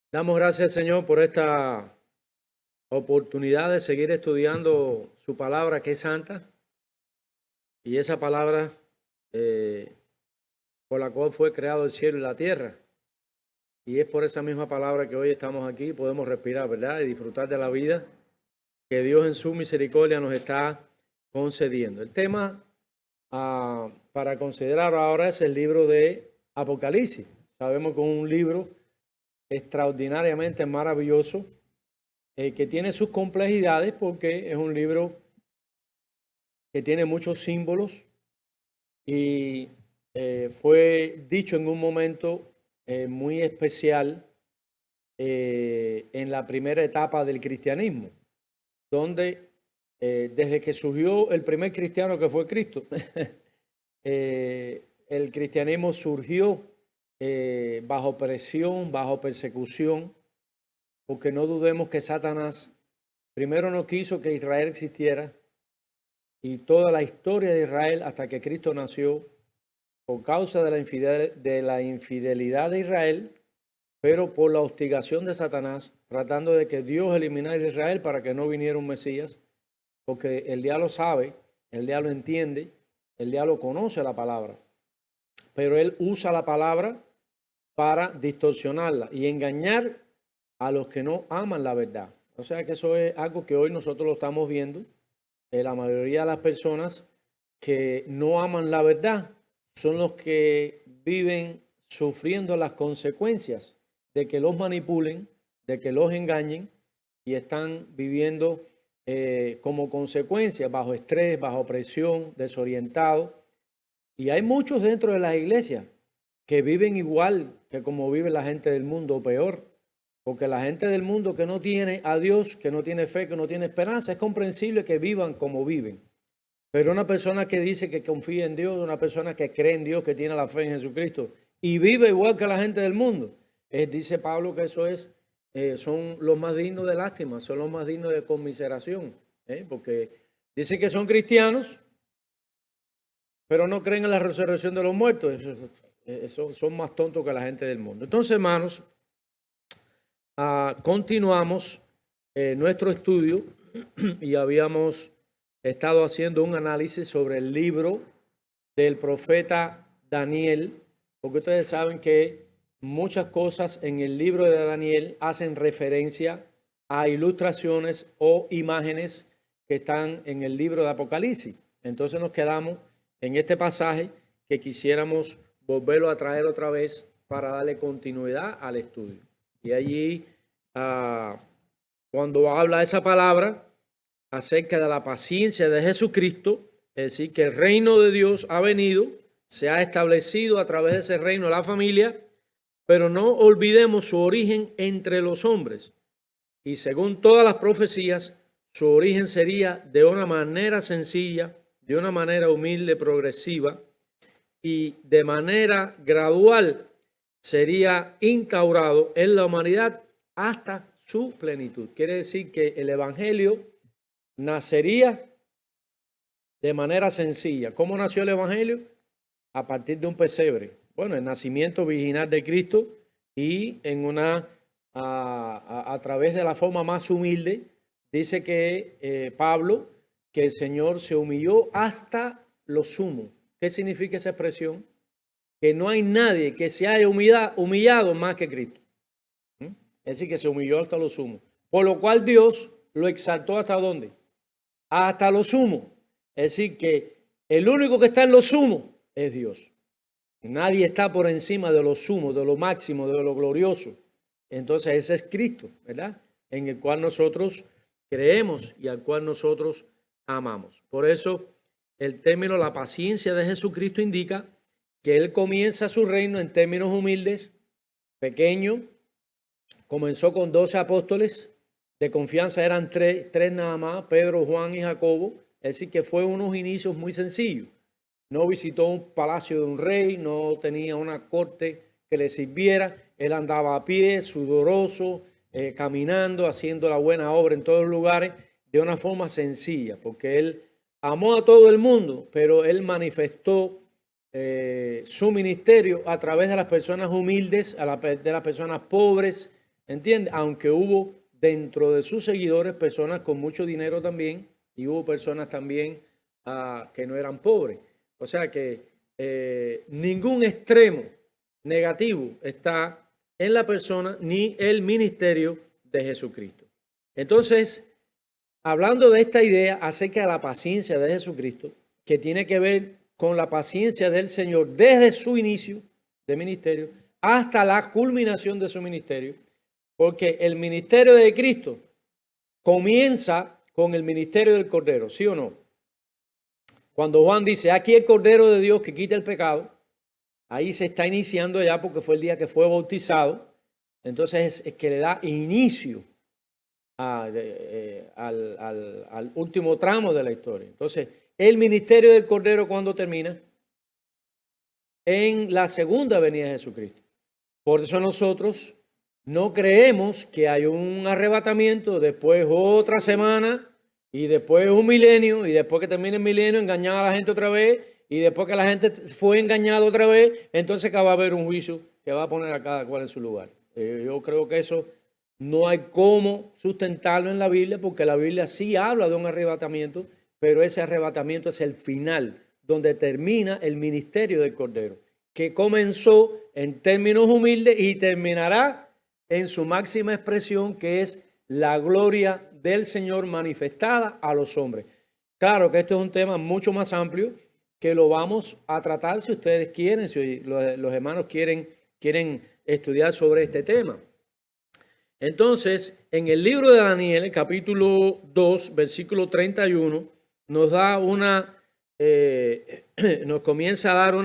Damos gracias, Señor, por esta oportunidad de seguir estudiando su palabra que es santa y esa palabra eh, por la cual fue creado el cielo y la tierra. Y es por esa misma palabra que hoy estamos aquí y podemos respirar, ¿verdad? Y disfrutar de la vida que Dios en su misericordia nos está concediendo. El tema para considerar ahora es el libro de Apocalipsis. Sabemos que es un libro extraordinariamente maravilloso que tiene sus complejidades porque es un libro que tiene muchos símbolos y fue dicho en un momento muy especial en la primera etapa del cristianismo, donde desde que surgió el primer cristiano que fue Cristo, el cristianismo surgió bajo presión, bajo persecución, porque no dudemos que Satanás primero no quiso que Israel existiera y toda la historia de Israel hasta que Cristo nació por causa de la infidelidad de Israel, pero por la hostigación de Satanás, tratando de que Dios eliminara a Israel para que no viniera un Mesías, porque el diablo sabe, el diablo entiende, el diablo conoce la palabra, pero él usa la palabra para distorsionarla y engañar a los que no aman la verdad. O sea que eso es algo que hoy nosotros lo estamos viendo. La mayoría de las personas que no aman la verdad son los que viven sufriendo las consecuencias de que los manipulen, de que los engañen y están viviendo como consecuencia bajo estrés, bajo presión, desorientados. Y hay muchos dentro de las iglesias que viven igual que como vive la gente del mundo o peor. Porque la gente del mundo que no tiene a Dios, que no tiene fe, que no tiene esperanza, es comprensible que vivan como viven. Pero una persona que dice que confía en Dios, una persona que cree en Dios, que tiene la fe en Jesucristo y vive igual que la gente del mundo, dice Pablo que eso es, son los más dignos de lástima, son los más dignos de conmiseración. Porque dice que son cristianos, pero no creen en la resurrección de los muertos. Eso son más tontos que la gente del mundo. Entonces, hermanos, continuamos nuestro estudio y habíamos estado haciendo un análisis sobre el libro del profeta Daniel, porque ustedes saben que muchas cosas en el libro de Daniel hacen referencia a ilustraciones o imágenes que están en el libro de Apocalipsis. Entonces nos quedamos en este pasaje que quisiéramos volverlo a traer otra vez para darle continuidad al estudio. Y allí, cuando habla esa palabra acerca de la paciencia de Jesucristo, es decir, que el reino de Dios ha venido, se ha establecido a través de ese reino la familia, pero no olvidemos su origen entre los hombres. Y según todas las profecías, su origen sería de una manera sencilla, de una manera humilde, progresiva, y de manera gradual sería instaurado en la humanidad hasta su plenitud. Quiere decir que el evangelio nacería de manera sencilla. ¿Cómo nació el evangelio? A partir de un pesebre. Bueno, el nacimiento virginal de Cristo y a través de la forma más humilde, dice que Pablo, que el Señor se humilló hasta lo sumo. ¿Qué significa esa expresión? Que no hay nadie que se haya humillado más que Cristo. Es decir, que se humilló hasta lo sumo. Por lo cual Dios lo exaltó hasta ¿dónde? Hasta lo sumo. Es decir, que el único que está en lo sumo es Dios. Nadie está por encima de lo sumo, de lo máximo, de lo glorioso. Entonces ese es Cristo, ¿verdad? En el cual nosotros creemos y al cual nosotros amamos. Por eso el término la paciencia de Jesucristo indica que Él comienza su reino en términos humildes, pequeño. Comenzó con 12 apóstoles, de confianza eran tres nada más, Pedro, Juan y Jacobo. Es decir, que fue unos inicios muy sencillos. No visitó un palacio de un rey, no tenía una corte que le sirviera. Él andaba a pie, sudoroso, caminando, haciendo la buena obra en todos los lugares, de una forma sencilla, porque él amó a todo el mundo, pero él manifestó su ministerio a través de las personas humildes, de las personas pobres, ¿entiendes? Aunque hubo dentro de sus seguidores personas con mucho dinero también, y hubo personas también que no eran pobres. O sea que ningún extremo negativo está en la persona ni el ministerio de Jesucristo. Entonces, hablando de esta idea acerca de la paciencia de Jesucristo, que tiene que ver con la paciencia del Señor desde su inicio de ministerio hasta la culminación de su ministerio, porque el ministerio de Cristo comienza con el ministerio del Cordero, ¿sí o no? Cuando Juan dice, aquí el Cordero de Dios que quita el pecado, ahí se está iniciando ya porque fue el día que fue bautizado, entonces es que le da inicio al último tramo de la historia. Entonces, el ministerio del Cordero, ¿cuándo termina? En la segunda venida de Jesucristo. Por eso nosotros no creemos que hay un arrebatamiento, después otra semana, y después un milenio, y después que termine el milenio, engañar a la gente otra vez, y después que la gente fue engañada otra vez, entonces que va a haber un juicio que va a poner a cada cual en su lugar. Yo creo que eso no hay cómo sustentarlo en la Biblia, porque la Biblia sí habla de un arrebatamiento, pero ese arrebatamiento es el final, donde termina el ministerio del Cordero, que comenzó en términos humildes y terminará en su máxima expresión, que es la gloria del Señor manifestada a los hombres. Claro que esto es un tema mucho más amplio, que lo vamos a tratar si ustedes quieren, si los hermanos quieren estudiar sobre este tema. Entonces, en el libro de Daniel, capítulo 2, versículo 31, nos da nos comienza a dar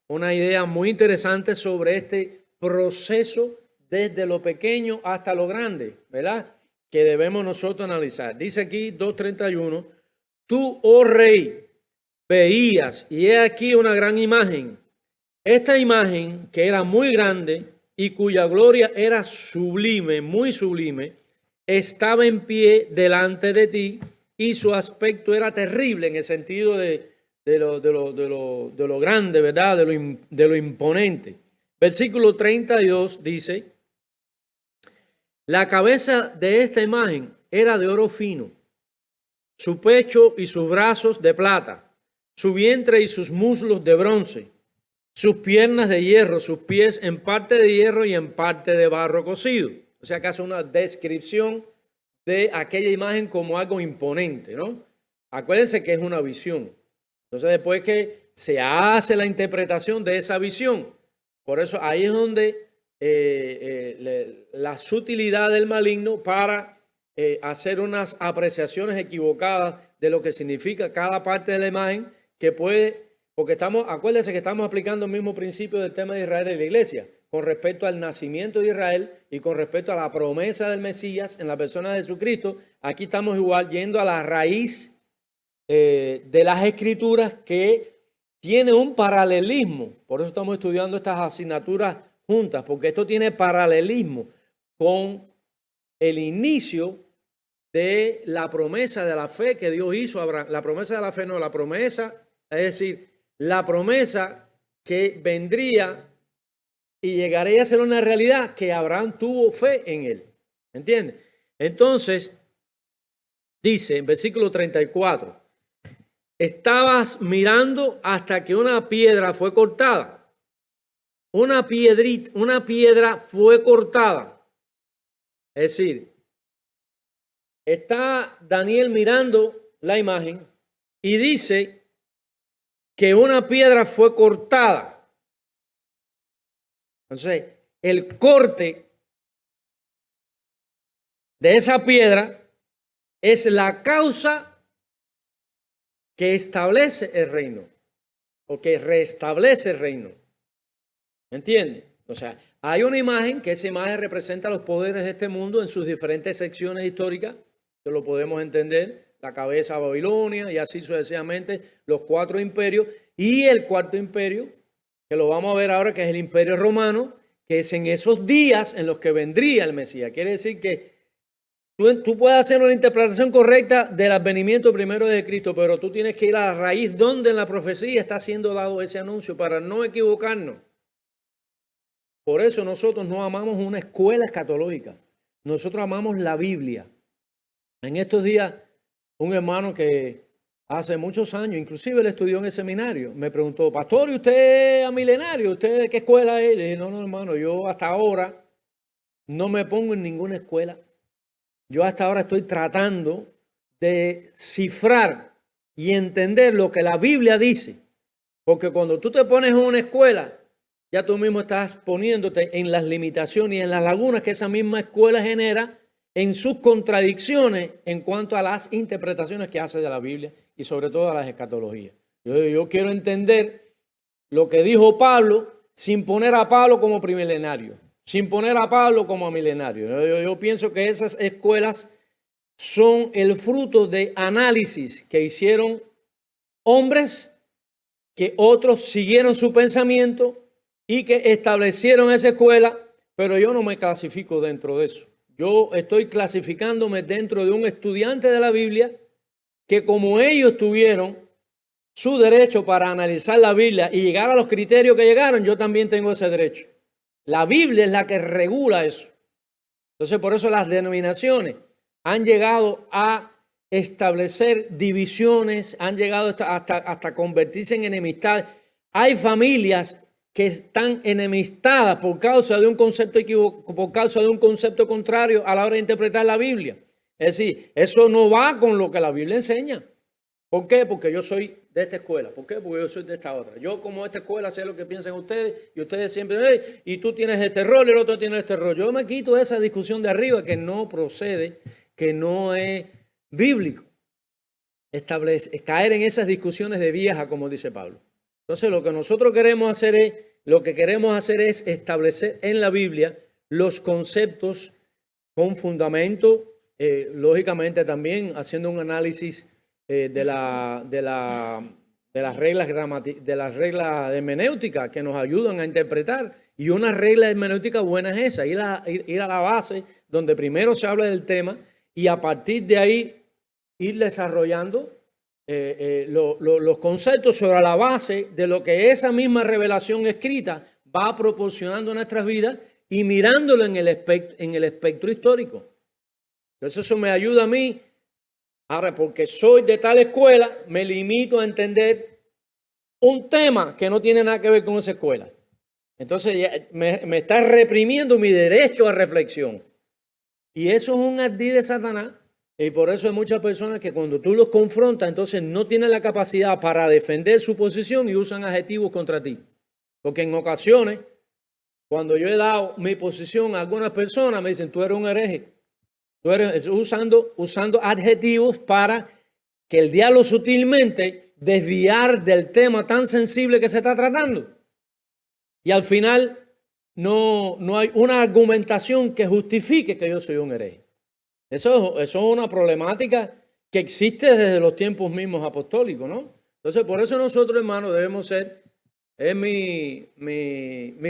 una idea muy interesante sobre este proceso desde lo pequeño hasta lo grande, ¿verdad? Que debemos nosotros analizar. Dice aquí 2:31, tú, oh rey, veías, y he aquí una gran imagen. Esta imagen, que era muy grande y cuya gloria era sublime, muy sublime, estaba en pie delante de ti, y su aspecto era terrible en el sentido de lo grande, ¿verdad? De lo imponente. Versículo 32 dice, la cabeza de esta imagen era de oro fino, su pecho y sus brazos de plata, su vientre y sus muslos de bronce, sus piernas de hierro, sus pies en parte de hierro y en parte de barro cocido. O sea que hace una descripción de aquella imagen como algo imponente, ¿no? Acuérdense que es una visión. Entonces, después que se hace la interpretación de esa visión, por eso ahí es donde la sutilidad del maligno para hacer unas apreciaciones equivocadas de lo que significa cada parte de la imagen, que puede, porque acuérdense que estamos aplicando el mismo principio del tema de Israel y la iglesia, con respecto al nacimiento de Israel y con respecto a la promesa del Mesías en la persona de Jesucristo. Aquí estamos igual yendo a la raíz de las escrituras, que tiene un paralelismo. Por eso estamos estudiando estas asignaturas juntas, porque esto tiene paralelismo con el inicio de la promesa de la fe que Dios hizo a Abraham. La promesa de la fe, no, la promesa, es decir, la promesa que vendría y llegaría a ser una realidad, que Abraham tuvo fe en él. ¿Entiendes? Entonces, dice en versículo 34, estabas mirando hasta que una piedra fue cortada. Una piedra fue cortada. Es decir, está Daniel mirando la imagen y dice que una piedra fue cortada. Entonces, el corte de esa piedra es la causa que establece el reino, o que restablece el reino. ¿Entiende? O sea, hay una imagen, que esa imagen representa los poderes de este mundo en sus diferentes secciones históricas, que lo podemos entender, la cabeza Babilonia y así sucesivamente, los 4 imperios, y el cuarto imperio, que lo vamos a ver ahora, que es el imperio romano, que es en esos días en los que vendría el Mesías. Quiere decir que tú puedes hacer una interpretación correcta del advenimiento primero de Cristo, pero tú tienes que ir a la raíz donde en la profecía está siendo dado ese anuncio para no equivocarnos. Por eso nosotros no amamos una escuela escatológica. Nosotros amamos la Biblia. En estos días, un hermano que hace muchos años, inclusive él estudió en el seminario, me preguntó, pastor, ¿y usted es milenario? ¿Usted de qué escuela es? Le dije, no, hermano, yo hasta ahora no me pongo en ninguna escuela. Yo hasta ahora estoy tratando de cifrar y entender lo que la Biblia dice. Porque cuando tú te pones en una escuela, ya tú mismo estás poniéndote en las limitaciones y en las lagunas que esa misma escuela genera en sus contradicciones en cuanto a las interpretaciones que hace de la Biblia y sobre todo a las escatologías. Yo quiero entender lo que dijo Pablo sin poner a Pablo como primilenario, sin poner a Pablo como milenario. Yo pienso que esas escuelas son el fruto de análisis que hicieron hombres que otros siguieron su pensamiento y que establecieron esa escuela, pero yo no me clasifico dentro de eso. Yo estoy clasificándome dentro de un estudiante de la Biblia que como ellos tuvieron su derecho para analizar la Biblia y llegar a los criterios que llegaron, yo también tengo ese derecho. La Biblia es la que regula eso. Entonces, por eso las denominaciones han llegado a establecer divisiones, han llegado hasta convertirse en enemistad. Hay familias que están enemistadas por causa de un concepto equivocado, por causa de un concepto contrario a la hora de interpretar la Biblia. Es decir, eso no va con lo que la Biblia enseña. ¿Por qué? Porque yo soy de esta escuela. ¿Por qué? Porque yo soy de esta otra. Yo como esta escuela sé lo que piensan ustedes y ustedes siempre, hey, y tú tienes este rol y el otro tiene este rol. Yo me quito esa discusión de arriba que no procede, que no es bíblico. Caer en esas discusiones de vieja, como dice Pablo. Entonces lo que nosotros queremos hacer es establecer en la Biblia los conceptos con fundamento, lógicamente también haciendo un análisis de las reglas hermenéuticas que nos ayudan a interpretar. Y una regla hermenéutica buena es esa, ir a la base donde primero se habla del tema y a partir de ahí ir desarrollando los conceptos sobre la base de lo que esa misma revelación escrita va proporcionando a nuestras vidas y mirándolo en el espectro histórico. Entonces eso me ayuda a mí. Ahora, porque soy de tal escuela, me limito a entender un tema que no tiene nada que ver con esa escuela. Entonces me está reprimiendo mi derecho a reflexión. Y eso es un ardid de Satanás. Y por eso hay muchas personas que cuando tú los confrontas, entonces no tienen la capacidad para defender su posición y usan adjetivos contra ti. Porque en ocasiones, cuando yo he dado mi posición a algunas personas, me dicen, tú eres un hereje. Tú eres usando adjetivos para que el diablo sutilmente desviar del tema tan sensible que se está tratando. Y al final no hay una argumentación que justifique que yo soy un hereje. Eso es una problemática que existe desde los tiempos mismos apostólicos, ¿no? Entonces, por eso nosotros, hermanos, debemos ser, es mi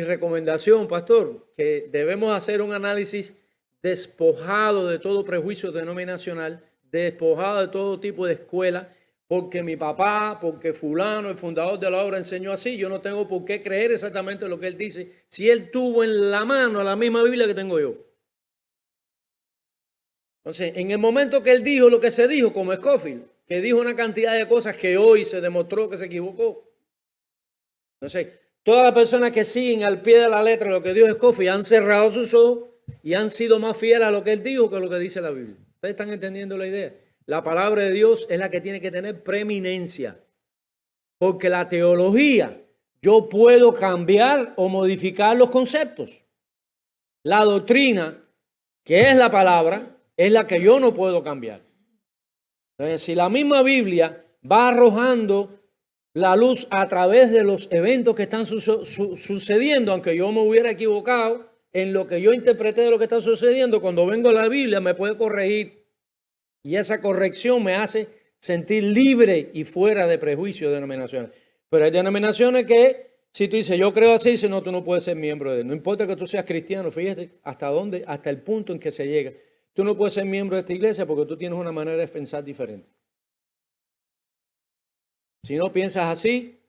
recomendación, pastor, que debemos hacer un análisis despojado de todo prejuicio denominacional, despojado de todo tipo de escuela, porque mi papá, porque fulano, el fundador de la obra, enseñó así, yo no tengo por qué creer exactamente lo que él dice, si él tuvo en la mano la misma Biblia que tengo yo. Entonces, en el momento que él dijo lo que se dijo, como Scofield, que dijo una cantidad de cosas que hoy se demostró que se equivocó. Entonces, todas las personas que siguen al pie de la letra lo que dijo Scofield han cerrado sus ojos y han sido más fieles a lo que él dijo que a lo que dice la Biblia. ¿Ustedes están entendiendo la idea? La palabra de Dios es la que tiene que tener preeminencia. Porque la teología, yo puedo cambiar o modificar los conceptos. La doctrina, que es la palabra, es la que yo no puedo cambiar. Entonces, si la misma Biblia va arrojando la luz a través de los eventos que están sucediendo, aunque yo me hubiera equivocado en lo que yo interpreté de lo que está sucediendo, cuando vengo a la Biblia me puede corregir. Y esa corrección me hace sentir libre y fuera de prejuicio de denominaciones. Pero hay denominaciones que, si tú dices, yo creo así, dice, no, tú no puedes ser miembro de él. No importa que tú seas cristiano, fíjate hasta dónde, hasta el punto en que se llega. Tú no puedes ser miembro de esta iglesia porque tú tienes una manera de pensar diferente. Si no piensas así,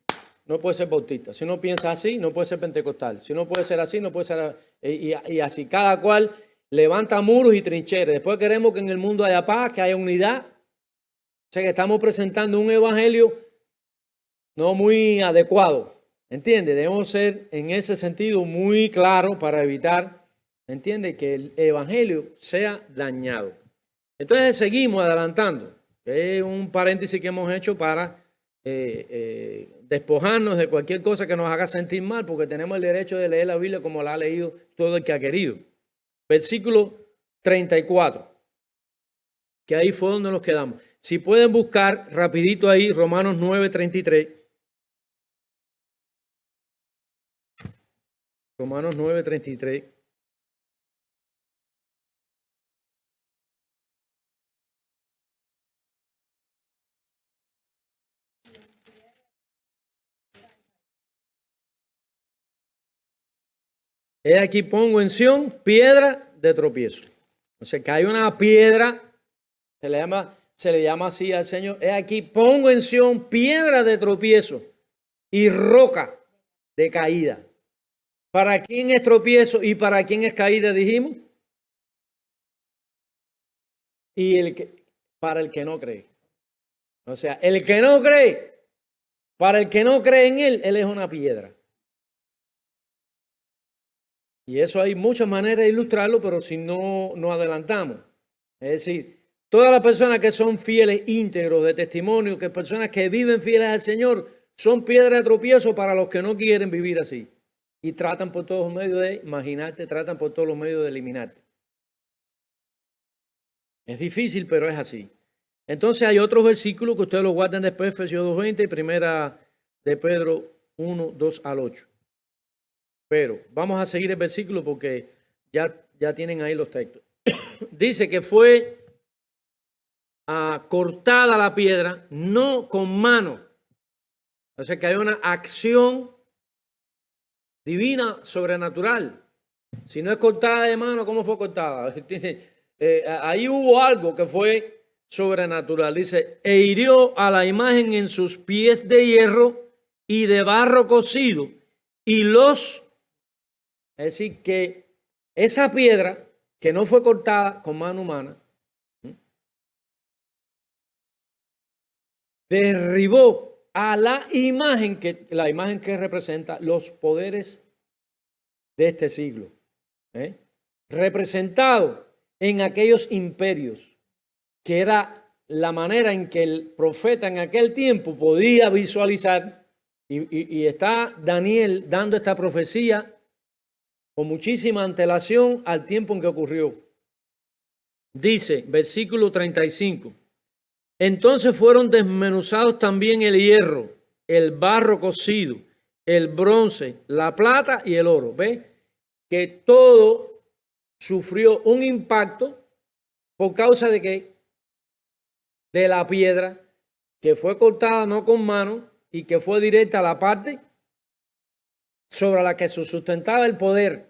no puede ser bautista. Si uno piensa así, no puede ser pentecostal. Si uno puede ser así, no puede ser... Y así, cada cual levanta muros y trincheras. Después queremos que en el mundo haya paz, que haya unidad. O sea que estamos presentando un evangelio no muy adecuado. ¿Entiende? Debemos ser en ese sentido muy claros para evitar, ¿entiende?, que el evangelio sea dañado. Entonces seguimos adelantando. Es un paréntesis que hemos hecho para despojarnos de cualquier cosa que nos haga sentir mal, porque tenemos el derecho de leer la Biblia como la ha leído todo el que ha querido. Versículo 34, que ahí fue donde nos quedamos. Si pueden buscar rapidito ahí Romanos 9:33. Romanos 9:33. He aquí pongo en Sión piedra de tropiezo. O sea que hay una piedra, se le llama así al Señor. He aquí pongo en Sión piedra de tropiezo y roca de caída. ¿Para quién es tropiezo y para quién es caída, dijimos? Para el que no cree. O sea, el que no cree, para el que no cree en él es una piedra. Y eso hay muchas maneras de ilustrarlo, pero si no nos adelantamos. Es decir, todas las personas que son fieles, íntegros de testimonio, que personas que viven fieles al Señor, son piedras de tropiezo para los que no quieren vivir así. Y tratan por todos los medios de imaginarte, tratan por todos los medios de eliminarte. Es difícil, pero es así. Entonces hay otros versículos que ustedes lo guardan después, Efesios 2:20 y primera de Pedro 1:2-8. Pero vamos a seguir el versículo porque ya tienen ahí los textos. Dice que fue cortada la piedra, no con mano. O sea que hay una acción divina, sobrenatural. Si no es cortada de mano, ¿cómo fue cortada? Ahí hubo algo que fue sobrenatural. Dice, e hirió a la imagen en sus pies de hierro y de barro cocido, y es decir, que esa piedra que no fue cortada con mano humana, derribó a la imagen que representa los poderes de este siglo, representado en aquellos imperios, que era la manera en que el profeta en aquel tiempo podía visualizar, y está Daniel dando esta profecía con muchísima antelación al tiempo en que ocurrió. Dice, versículo 35, entonces fueron desmenuzados también el hierro, el barro cocido, el bronce, la plata y el oro. ¿Ve? Que todo sufrió un impacto por causa de que de la piedra que fue cortada no con mano y que fue directa a la parte sobre la que se sustentaba el poder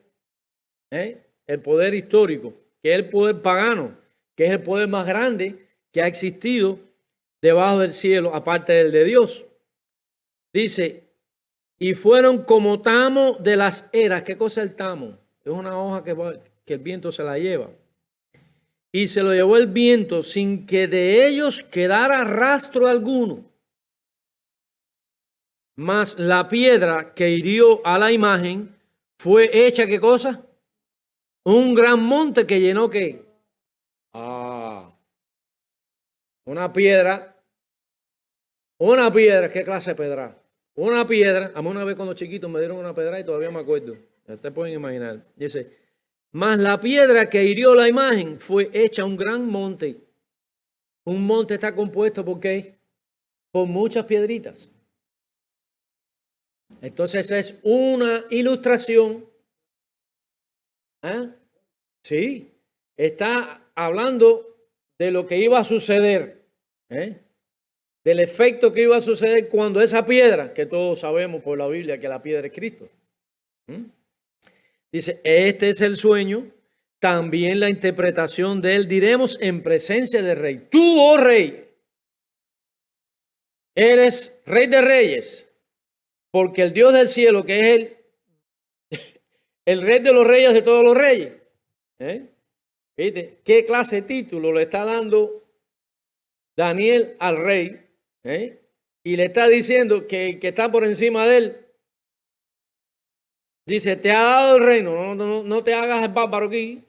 histórico, que es el poder pagano, que es el poder más grande que ha existido debajo del cielo, aparte del de Dios. Dice, y fueron como tamo de las eras. ¿Qué cosa es el tamo? Es una hoja que el viento se la lleva. Y se lo llevó el viento sin que de ellos quedara rastro alguno. Mas la piedra que hirió a la imagen fue hecha, ¿qué cosa? Un gran monte que llenó, ¿qué? Una piedra, ¿qué clase de piedra? Una piedra, a mí una vez cuando chiquito me dieron una piedra y todavía me acuerdo. Ustedes pueden imaginar. Dice, mas la piedra que hirió la imagen fue hecha un gran monte. Un monte está compuesto ¿por qué? Por muchas piedritas. Entonces es una ilustración. Sí, está hablando de lo que iba a suceder, del efecto que iba a suceder cuando esa piedra, que todos sabemos por la Biblia que la piedra es Cristo. Dice, este es el sueño, también la interpretación de él diremos en presencia del rey. Tú, oh rey, eres rey de reyes. porque el Dios del cielo, que es el Rey de los reyes de todos los reyes, ¿viste? ¿Qué clase de título le está dando Daniel al rey? Y le está diciendo que está por encima de él. Dice, te ha dado el reino, no te hagas el bárbaro aquí.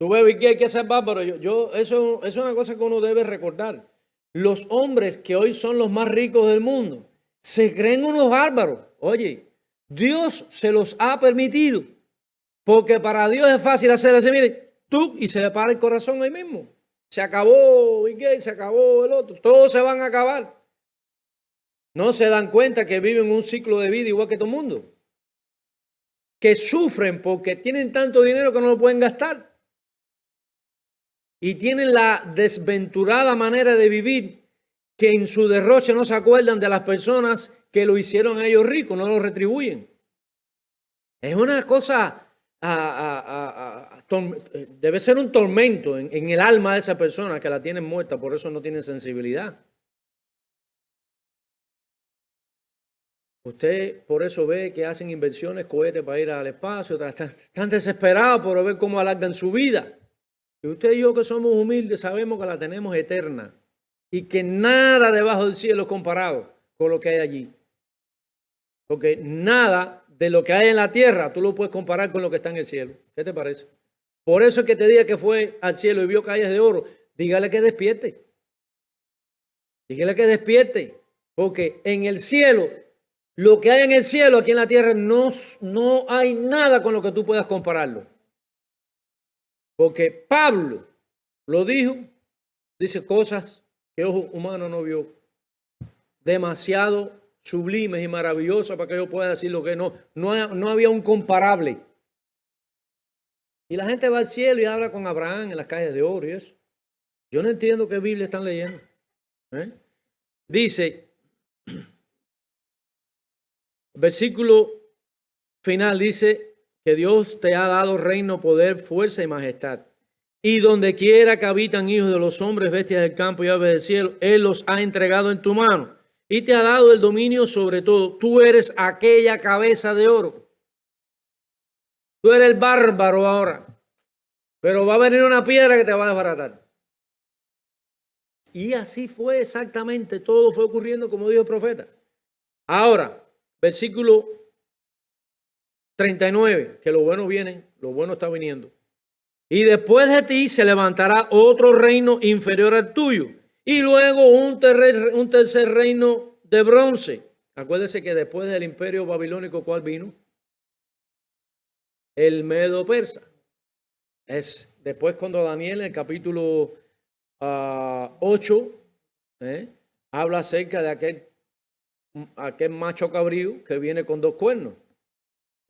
Tú ves que hay que ser bárbaro. Eso es una cosa que uno debe recordar. Los hombres que hoy son los más ricos del mundo se creen unos bárbaros. Oye, Dios se los ha permitido. Porque para Dios es fácil hacer así, mire, tú, y se le para el corazón ahí mismo. Se acabó Bill Gates, se acabó el otro. Todos se van a acabar. No se dan cuenta que viven un ciclo de vida igual que todo el mundo. Que sufren porque tienen tanto dinero que no lo pueden gastar. Y tienen la desventurada manera de vivir que en su derroche no se acuerdan de las personas que lo hicieron a ellos ricos, no lo retribuyen. Es una cosa, debe ser un tormento en el alma de esa persona que la tienen muerta, por eso no tienen sensibilidad. Usted por eso ve que hacen inversiones, cohetes para ir al espacio, están desesperados por ver cómo alargan su vida. Y usted y yo que somos humildes sabemos que la tenemos eterna y que nada debajo del cielo es comparado con lo que hay allí. Porque nada de lo que hay en la tierra tú lo puedes comparar con lo que está en el cielo. ¿Qué te parece? Por eso es que te diga que fue al cielo y vio calles de oro, dígale que despierte. Dígale que despierte. Porque en el cielo, lo que hay en el cielo, aquí en la tierra, no hay nada con lo que tú puedas compararlo. Porque Pablo lo dijo, dice cosas que ojo humano no vio, demasiado sublimes y maravillosas para que yo pueda decir lo que no había un comparable. Y la gente va al cielo y habla con Abraham en las calles de oro y eso. Yo no entiendo qué Biblia están leyendo. Dice, versículo final dice que Dios te ha dado reino, poder, fuerza y majestad. Y donde quiera que habitan hijos de los hombres, bestias del campo y aves del cielo, Él los ha entregado en tu mano y te ha dado el dominio sobre todo. Tú eres aquella cabeza de oro. Tú eres el bárbaro ahora. Pero va a venir una piedra que te va a desbaratar. Y así fue exactamente. Todo fue ocurriendo como dijo el profeta. Ahora, versículo 39, que lo bueno viene, lo bueno está viniendo. Y después de ti se levantará otro reino inferior al tuyo. Y luego un tercer reino de bronce. Acuérdese que después del imperio babilónico, ¿cuál vino? El Medo Persa. Es después cuando Daniel en el capítulo 8 habla acerca de aquel macho cabrío que viene con dos cuernos.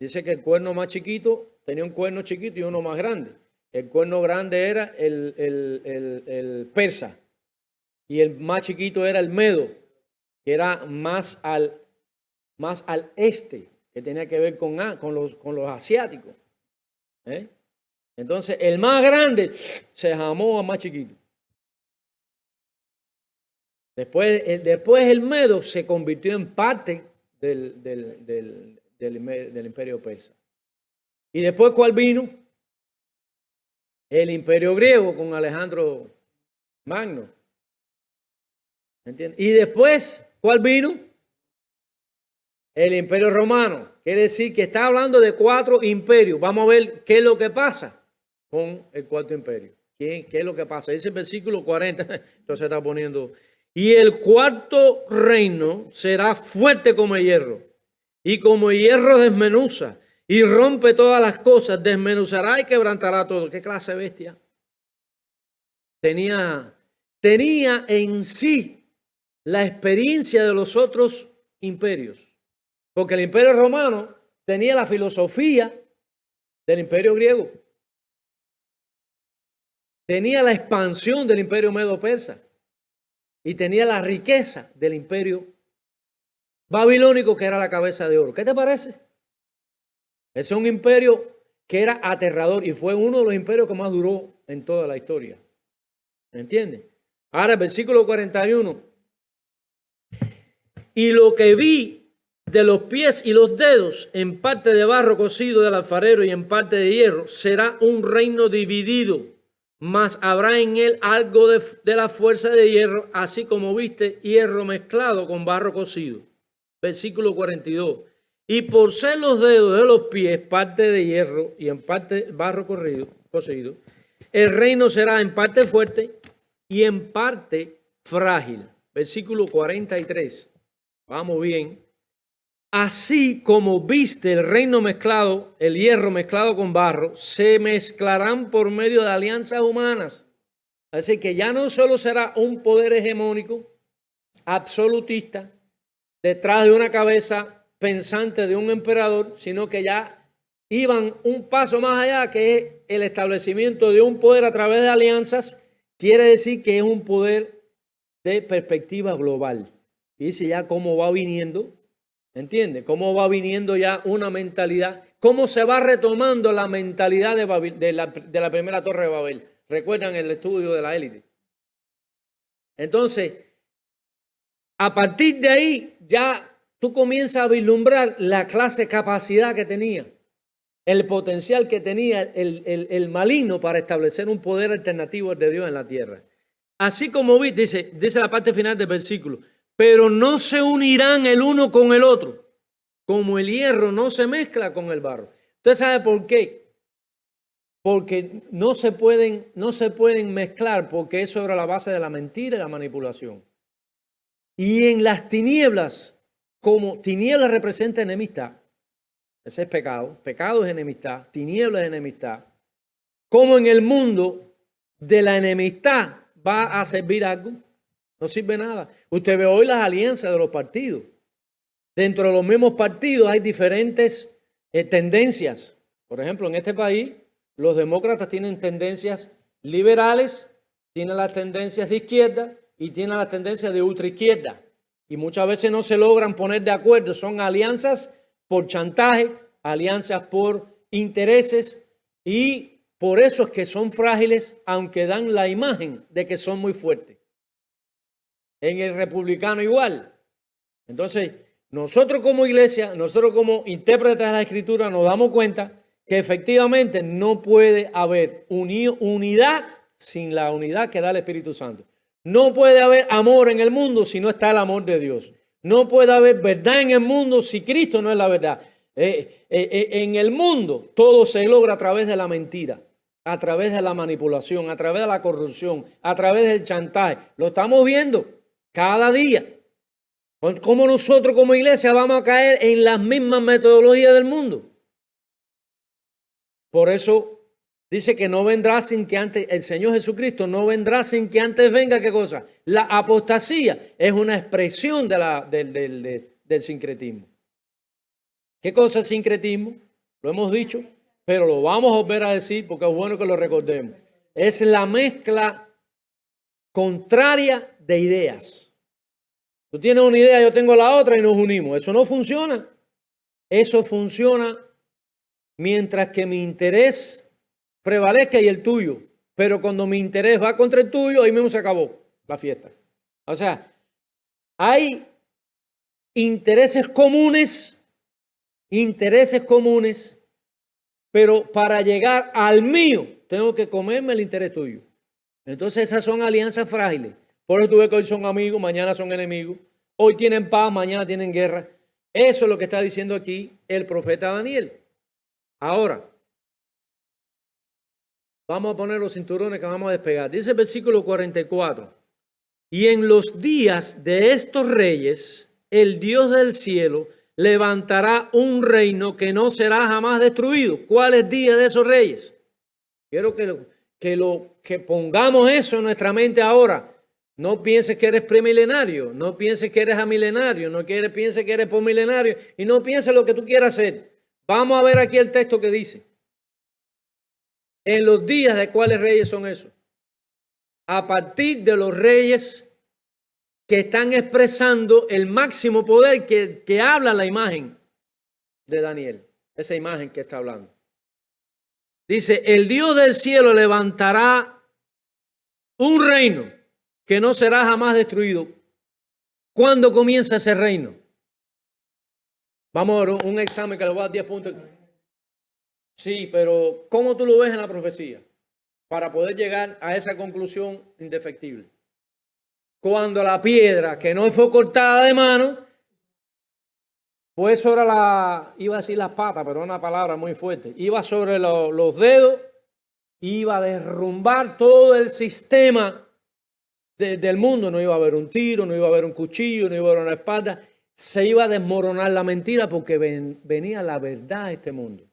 Dice que el cuerno más chiquito tenía un cuerno chiquito y uno más grande. El cuerno grande era el persa y el más chiquito era el medo, que era más al este, que tenía que ver con los asiáticos. Entonces, el más grande se jamó al más chiquito. Después el Medo se convirtió en parte del imperio persa. ¿Y después cuál vino? El imperio griego con Alejandro Magno. ¿Entiendes? Y después, ¿cuál vino? El imperio romano. Quiere decir que está hablando de 4 imperios. Vamos a ver qué es lo que pasa con el cuarto imperio. ¿Qué es lo que pasa? Dice el versículo 40, entonces está poniendo, y el cuarto reino será fuerte como el hierro, y como el hierro desmenuza, y rompe todas las cosas, desmenuzará y quebrantará todo. ¿Qué clase de bestia? Tenía en sí la experiencia de los otros imperios, porque el imperio romano tenía la filosofía del imperio griego. Tenía la expansión del imperio medo-persa y tenía la riqueza del imperio babilónico, que era la cabeza de oro. ¿Qué te parece? Ese es un imperio que era aterrador y fue uno de los imperios que más duró en toda la historia. ¿Me entiendes? Ahora el versículo 41. Y lo que vi de los pies y los dedos, en parte de barro cocido del alfarero y en parte de hierro, será un reino dividido, mas habrá en él algo de la fuerza de hierro, así como viste hierro mezclado con barro cocido. Versículo 42. Y por ser los dedos de los pies parte de hierro y en parte barro cocido, el reino será en parte fuerte y en parte frágil. Versículo 43. Vamos bien. Así como viste el reino mezclado, el hierro mezclado con barro, se mezclarán por medio de alianzas humanas. Así que ya no solo será un poder hegemónico, absolutista, detrás de una cabeza pensante de un emperador, sino que ya iban un paso más allá, que es el establecimiento de un poder a través de alianzas. Quiere decir que es un poder de perspectiva global. Y dice ya cómo va viniendo, ¿entiende? Cómo va viniendo ya una mentalidad, cómo se va retomando la mentalidad de la primera torre de Babel. ¿Recuerdan el estudio de la élite? Entonces, a partir de ahí ya tú comienzas a vislumbrar la clase de capacidad que tenía, el potencial que tenía el maligno para establecer un poder alternativo de Dios en la tierra. Así como vi, dice la parte final del versículo, pero no se unirán el uno con el otro, como el hierro no se mezcla con el barro. ¿Usted sabe por qué? Porque no se pueden mezclar, porque es sobre la base de la mentira y la manipulación. Y en las tinieblas, como tinieblas representa enemistad, ese es pecado, pecado es enemistad, tinieblas es enemistad, como en el mundo de la enemistad va a servir algo, no sirve nada. Usted ve hoy las alianzas de los partidos. Dentro de los mismos partidos hay diferentes tendencias. Por ejemplo, en este país, los demócratas tienen tendencias liberales, tienen las tendencias de izquierda y tienen las tendencias de ultraizquierda. Y muchas veces no se logran poner de acuerdo. Son alianzas por chantaje, alianzas por intereses, y por eso es que son frágiles, aunque dan la imagen de que son muy fuertes. En el republicano igual. Entonces, nosotros como iglesia, nosotros como intérpretes de la Escritura, nos damos cuenta que efectivamente no puede haber unidad sin la unidad que da el Espíritu Santo. No puede haber amor en el mundo si no está el amor de Dios. No puede haber verdad en el mundo si Cristo no es la verdad. En el mundo todo se logra a través de la mentira, a través de la manipulación, a través de la corrupción, a través del chantaje. Lo estamos viendo cada día. ¿Cómo nosotros como iglesia vamos a caer en las mismas metodologías del mundo? Por eso dice que no vendrá sin que antes, el Señor Jesucristo no vendrá sin que antes venga, ¿qué cosa? La apostasía es una expresión del sincretismo. ¿Qué cosa es sincretismo? Lo hemos dicho, pero lo vamos a volver a decir porque es bueno que lo recordemos. Es la mezcla contraria de ideas. Tú tienes una idea, yo tengo la otra y nos unimos. Eso no funciona. Eso funciona mientras que mi interés prevalezca y el tuyo. Pero cuando mi interés va contra el tuyo, ahí mismo se acabó la fiesta. O sea, hay intereses comunes, pero para llegar al mío, tengo que comerme el interés tuyo. Entonces esas son alianzas frágiles. Por eso tú ves que hoy son amigos, mañana son enemigos. Hoy tienen paz, mañana tienen guerra. Eso es lo que está diciendo aquí el profeta Daniel. Ahora, vamos a poner los cinturones que vamos a despegar. Dice el versículo 44. Y en los días de estos reyes, el Dios del cielo levantará un reino que no será jamás destruido. ¿Cuáles días de esos reyes? Quiero que pongamos eso en nuestra mente ahora. No pienses que eres premilenario, no pienses que eres amilenario, no pienses que eres postmilenario y no pienses lo que tú quieras hacer. Vamos a ver aquí el texto que dice. En los días de cuáles reyes son esos. A partir de los reyes que están expresando el máximo poder que habla la imagen de Daniel. Esa imagen que está hablando. Dice, el Dios del cielo levantará un reino que no será jamás destruido. ¿Cuándo comienza ese reino? Vamos a ver un examen que le voy a dar 10 puntos. Sí, pero ¿cómo tú lo ves en la profecía? Para poder llegar a esa conclusión indefectible. Cuando la piedra que no fue cortada de mano, pues sobre iba a decir las patas, pero una palabra muy fuerte, iba sobre los dedos, iba a derrumbar todo el sistema del mundo. No iba a haber un tiro, no iba a haber un cuchillo, no iba a haber una espada. Se iba a desmoronar la mentira porque venía la verdad a este mundo.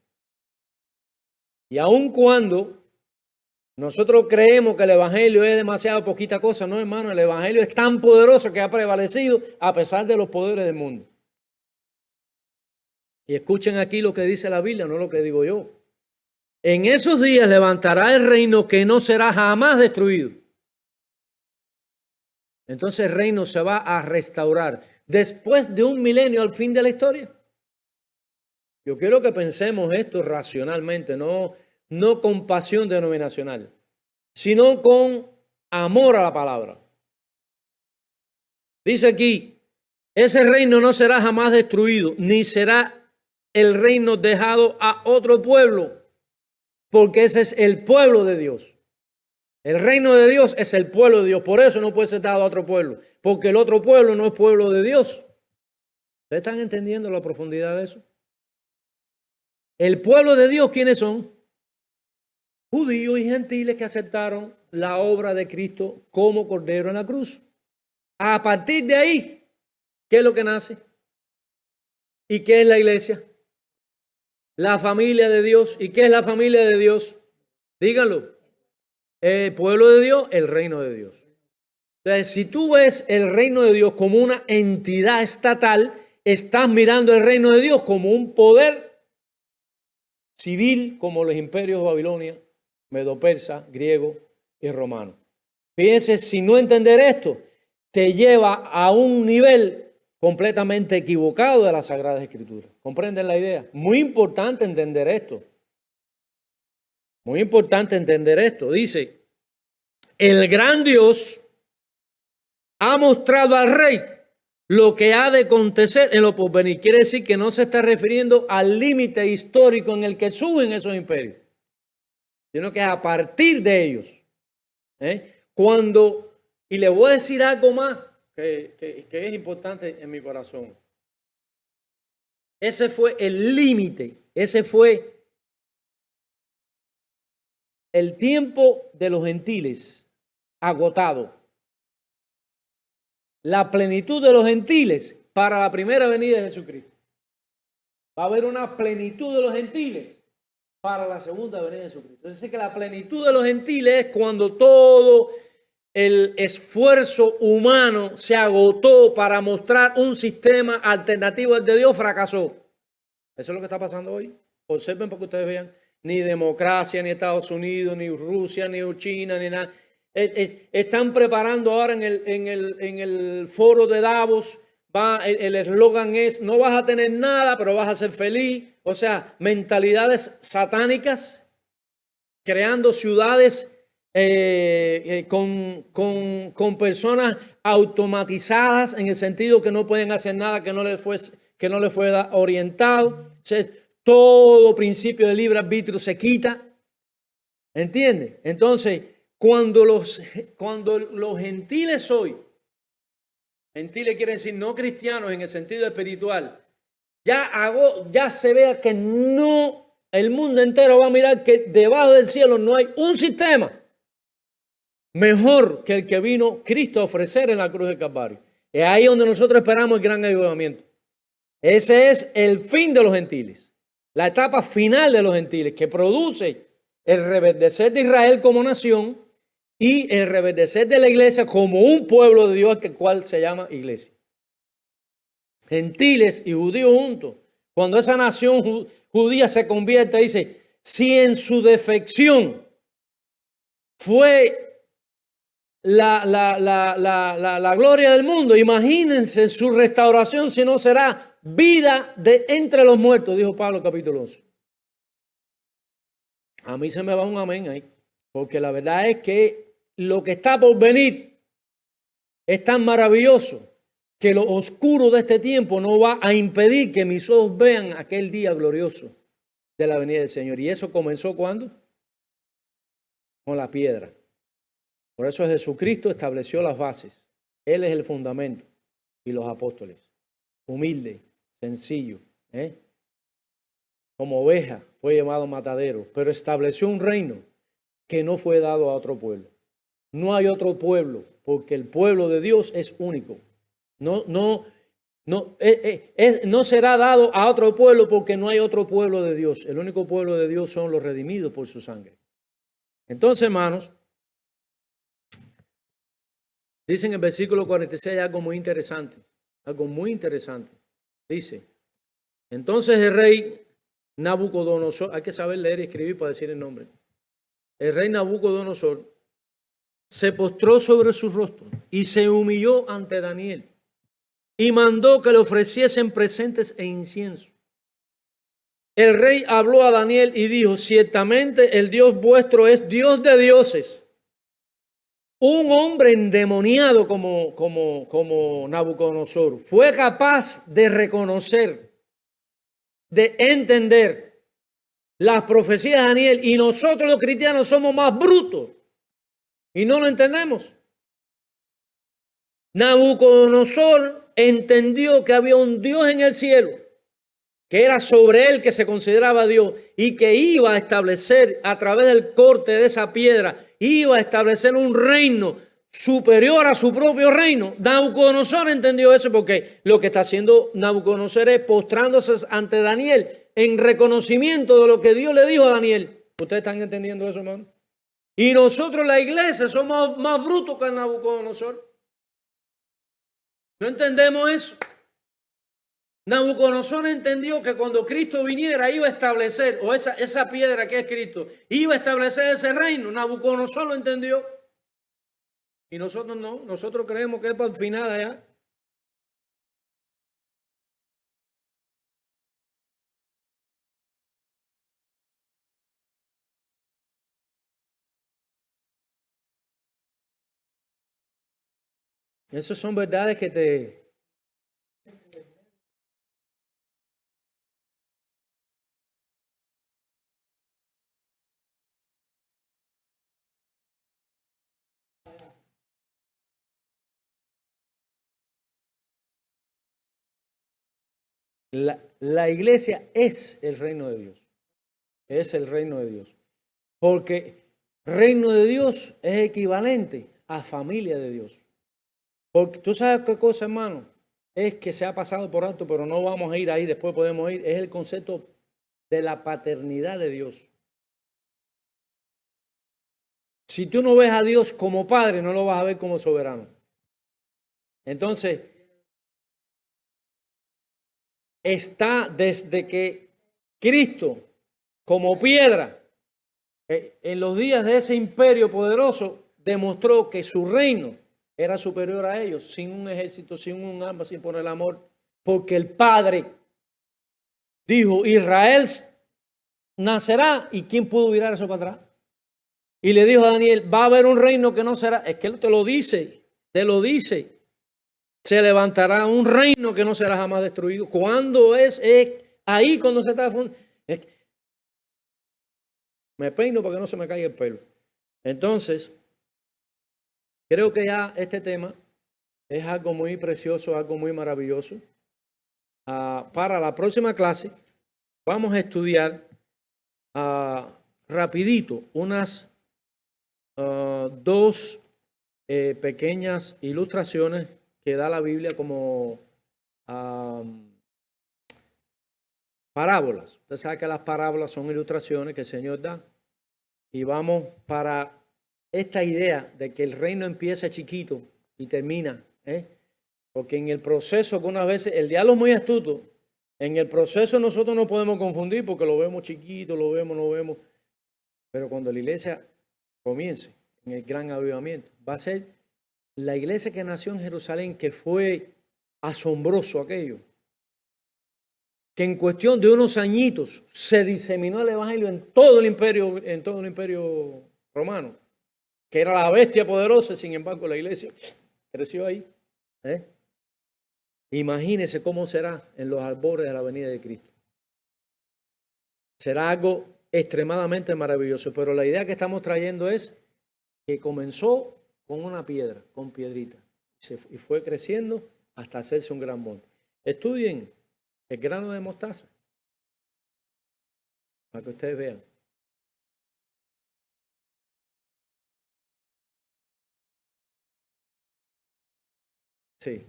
Y aun cuando nosotros creemos que el evangelio es demasiado poquita cosa, no, hermano, el evangelio es tan poderoso que ha prevalecido a pesar de los poderes del mundo. Y escuchen aquí lo que dice la Biblia, no lo que digo yo. En esos días levantará el reino que no será jamás destruido. Entonces el reino se va a restaurar después de un milenio al fin de la historia. Yo quiero que pensemos esto racionalmente, no con pasión denominacional, sino con amor a la palabra. Dice aquí, ese reino no será jamás destruido, ni será el reino dejado a otro pueblo, porque ese es el pueblo de Dios. El reino de Dios es el pueblo de Dios, por eso no puede ser dado a otro pueblo, porque el otro pueblo no es pueblo de Dios. ¿Ustedes están entendiendo la profundidad de eso? El pueblo de Dios, ¿quiénes son? Judíos y gentiles que aceptaron la obra de Cristo como Cordero en la cruz. A partir de ahí, ¿qué es lo que nace? ¿Y qué es la iglesia? La familia de Dios. ¿Y qué es la familia de Dios? Díganlo. El pueblo de Dios, el reino de Dios. Entonces, si tú ves el reino de Dios como una entidad estatal, estás mirando el reino de Dios como un poder civil, como los imperios de Babilonia, medo-persa, griego y romano. Fíjense, si no entender esto, te lleva a un nivel completamente equivocado de las Sagradas Escrituras. ¿Comprenden la idea? Muy importante entender esto. Muy importante entender esto. Dice, el gran Dios ha mostrado al rey lo que ha de acontecer en lo porvenir. Quiere decir que no se está refiriendo al límite histórico en el que suben esos imperios, sino que es a partir de ellos. Y le voy a decir algo más que es importante en mi corazón. Ese fue el límite, ese fue el tiempo de los gentiles agotado. La plenitud de los gentiles para la primera venida de Jesucristo. Va a haber una plenitud de los gentiles para la segunda venida de Jesucristo. Es decir, que la plenitud de los gentiles es cuando todo el esfuerzo humano se agotó para mostrar un sistema alternativo al de Dios, fracasó. Eso es lo que está pasando hoy. Observen para que ustedes vean. Ni democracia, ni Estados Unidos, ni Rusia, ni China, ni nada. Están preparando ahora en el foro de Davos. El eslogan es: no vas a tener nada, pero vas a ser feliz. O sea, mentalidades satánicas, creando ciudades con personas automatizadas, en el sentido que no pueden hacer nada que no les fue orientado. O sea, todo principio de libre arbitrio se quita. ¿Entiendes? Entonces, cuando los gentiles hoy, gentiles quiere decir no cristianos en el sentido espiritual, ya se vea que no, el mundo entero va a mirar que debajo del cielo no hay un sistema mejor que el que vino Cristo a ofrecer en la cruz del Calvario. Es ahí donde nosotros esperamos el gran avivamiento. Ese es el fin de los gentiles, la etapa final de los gentiles, que produce el reverdecer de Israel como nación y el reverdecer de la iglesia como un pueblo de Dios, el cual se llama iglesia. Gentiles y judíos juntos. Cuando esa nación judía se convierte, dice, si en su defección fue la gloria del mundo, imagínense su restauración, si no será vida de entre los muertos, dijo Pablo capítulo 11. A mí se me va un amén ahí, porque la verdad es que lo que está por venir es tan maravilloso que lo oscuro de este tiempo no va a impedir que mis ojos vean aquel día glorioso de la venida del Señor. ¿Y eso comenzó cuándo? Con la piedra. Por eso Jesucristo estableció las bases. Él es el fundamento. Y los apóstoles. Humilde, sencillo. Como oveja fue llamado matadero, pero estableció un reino que no fue dado a otro pueblo. No hay otro pueblo, porque el pueblo de Dios es único. No será dado a otro pueblo porque no hay otro pueblo de Dios. El único pueblo de Dios son los redimidos por su sangre. Entonces, hermanos, dice en el versículo 46 algo muy interesante. Algo muy interesante. Dice, entonces el rey Nabucodonosor, hay que saber leer y escribir para decir el nombre. El rey Nabucodonosor se postró sobre su rostro y se humilló ante Daniel y mandó que le ofreciesen presentes e incienso. El rey habló a Daniel y dijo, ciertamente el Dios vuestro es Dios de dioses. Un hombre endemoniado como Nabucodonosor fue capaz de reconocer, de entender las profecías de Daniel, y nosotros los cristianos somos más brutos y no lo entendemos. Nabucodonosor entendió que había un Dios en el cielo, que era sobre él que se consideraba Dios y que iba a establecer a través del corte de esa piedra, iba a establecer un reino superior a su propio reino. Nabucodonosor entendió eso porque lo que está haciendo Nabucodonosor es postrándose ante Daniel en reconocimiento de lo que Dios le dijo a Daniel. ¿Ustedes están entendiendo eso, hermano? Y nosotros, la iglesia, somos más brutos que Nabucodonosor. ¿No entendemos eso? Nabucodonosor entendió que cuando Cristo viniera iba a establecer, o esa piedra que es Cristo, iba a establecer ese reino. Nabucodonosor lo entendió. Y nosotros no, nosotros creemos que es para el final allá. Esas son verdades que te... La iglesia es el reino de Dios. Es el reino de Dios. Porque reino de Dios es equivalente a familia de Dios. Porque tú sabes qué cosa, hermano, es que se ha pasado por alto, pero no vamos a ir ahí, después podemos ir. Es el concepto de la paternidad de Dios. Si tú no ves a Dios como padre, no lo vas a ver como soberano. Entonces, está desde que Cristo, como piedra, en los días de ese imperio poderoso, demostró que su reino era superior a ellos, sin un ejército, sin un arma, sin poner el amor, porque el Padre dijo, Israel nacerá, ¿y quién pudo virar eso para atrás? Y le dijo a Daniel, va a haber un reino que no será, es que él te lo dice, se levantará un reino que no será jamás destruido. ¿Cuándo es ahí cuando se está? Me peino para que no se me caiga el pelo. Entonces, creo que ya este tema es algo muy precioso, algo muy maravilloso. Para la próxima clase vamos a estudiar rapidito unas dos pequeñas ilustraciones que da la Biblia como parábolas. Usted sabe que las parábolas son ilustraciones que el Señor da. Y vamos para esta idea de que el reino empieza chiquito y termina. Porque en el proceso, algunas veces, el diablo es muy astuto. En el proceso nosotros no podemos confundir porque lo vemos chiquito, lo vemos, no vemos. Pero cuando la iglesia comience en el gran avivamiento, va a ser la iglesia que nació en Jerusalén, que fue asombroso aquello, que en cuestión de unos añitos se diseminó el evangelio en todo el imperio romano, que era la bestia poderosa. Sin embargo, la iglesia creció ahí. Imagínese cómo será en los albores de la venida de Cristo. Será algo extremadamente maravilloso, pero la idea que estamos trayendo es que comenzó con una piedra, con piedrita, y fue creciendo hasta hacerse un gran monte. Estudien el grano de mostaza, para que ustedes vean. Sí.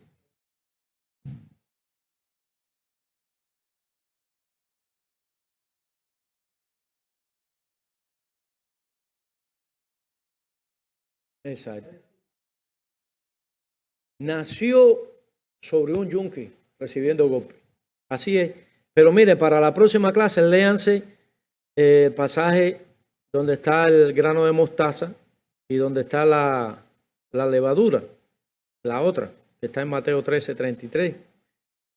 Exacto. Nació sobre un yunque recibiendo golpe. Así es. Pero mire, para la próxima clase, léanse el pasaje donde está el grano de mostaza y donde está la levadura, la otra, que está en Mateo 13:33.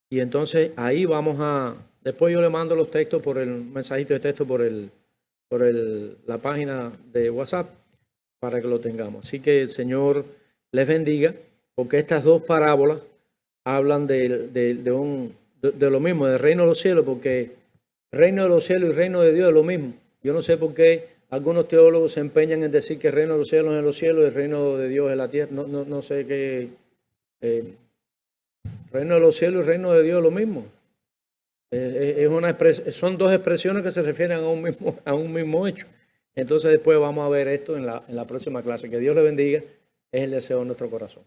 Y entonces ahí vamos a... Después yo le mando los textos por el mensajito de texto por la página de WhatsApp para que lo tengamos. Así que el Señor les bendiga, porque estas dos parábolas hablan de lo mismo, del reino de los cielos, porque reino de los cielos y reino de Dios es lo mismo. Yo no sé por qué algunos teólogos se empeñan en decir que el reino de los cielos es en los cielos y el reino de Dios es la tierra. No sé qué. Reino de los cielos y reino de Dios es lo mismo. Son dos expresiones que se refieren a un mismo hecho. Entonces después vamos a ver esto en la próxima clase. Que Dios le bendiga, es el deseo de nuestro corazón.